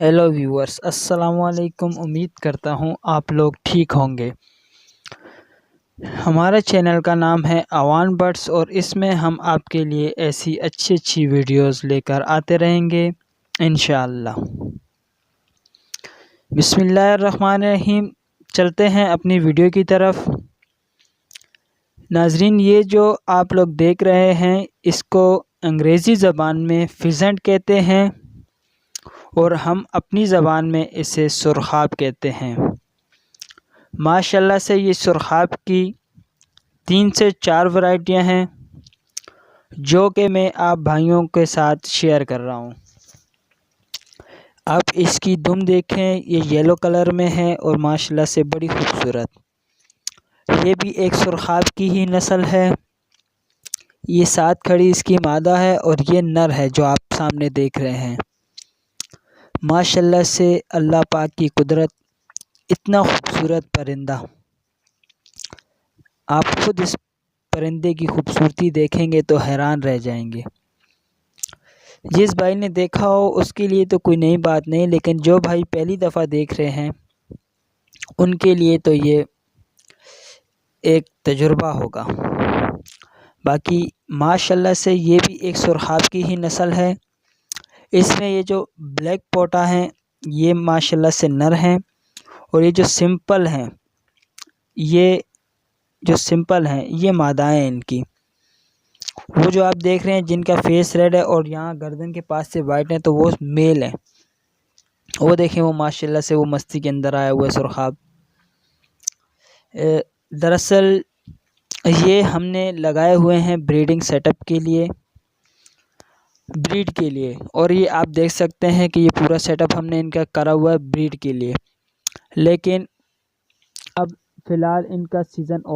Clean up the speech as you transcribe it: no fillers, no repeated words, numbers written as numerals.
Hello viewers, अस्सलाम वालेकुम। उम्मीद करता हूँ आप लोग ठीक होंगे। हमारे चैनल का नाम है अवान बर्ड्स और इसमें हम आपके लिए ऐसी अच्छी वीडियोस लेकर आते रहेंगे इंशाअल्लाह। बिस्मिल्लाहिर्रहमानिर्रहीम। चलते हैं अपनी वीडियो की तरफ। नाजरीन, ये जो आप लोग देख रहे हैं इसको अंग्रेज़ी ज़बान में फिजेंट कहते हैं और हम अपनी ज़बान में इसे सुरखाब कहते हैं। माशाल्लाह से ये सुरखाब की 3 से 4 वैरायटियाँ हैं जो कि मैं आप भाइयों के साथ शेयर कर रहा हूँ। आप इसकी दुम देखें, ये येलो कलर में है और माशाल्लाह से बड़ी खूबसूरत। ये भी एक सुरखाब की ही नस्ल है। ये साथ खड़ी इसकी मादा है और ये नर है जो आप सामने देख रहे हैं। माशाल्लाह से अल्लाह पाक की कुदरत, इतना खूबसूरत परिंदा। आप खुद इस परिंदे की खूबसूरती देखेंगे तो हैरान रह जाएंगे। जिस भाई ने देखा हो उसके लिए तो कोई नई बात नहीं, लेकिन जो भाई पहली दफ़ा देख रहे हैं उनके लिए तो ये एक तजुर्बा होगा। बाकी माशाल्लाह से ये भी एक सुरखाब की ही नस्ल है। इसमें ये जो ब्लैक पोटा हैं ये माशाल्लाह से नर हैं और ये जो सिंपल हैं ये मादाएं हैं इनकी। वो जो आप देख रहे हैं जिनका फेस रेड है और यहाँ गर्दन के पास से वाइट है तो वो मेल है। वो देखें, वो माशाल्लाह से वो मस्ती के अंदर आया हुआ है सुरखाब। दरअसल ये हमने लगाए हुए हैं ब्रीडिंग सेटअप के लिए, ब्रीड के लिए। और ये आप देख सकते हैं कि ये पूरा सेटअप हमने इनका करा हुआ है ब्रीड के लिए। लेकिन अब फ़िलहाल इनका सीज़न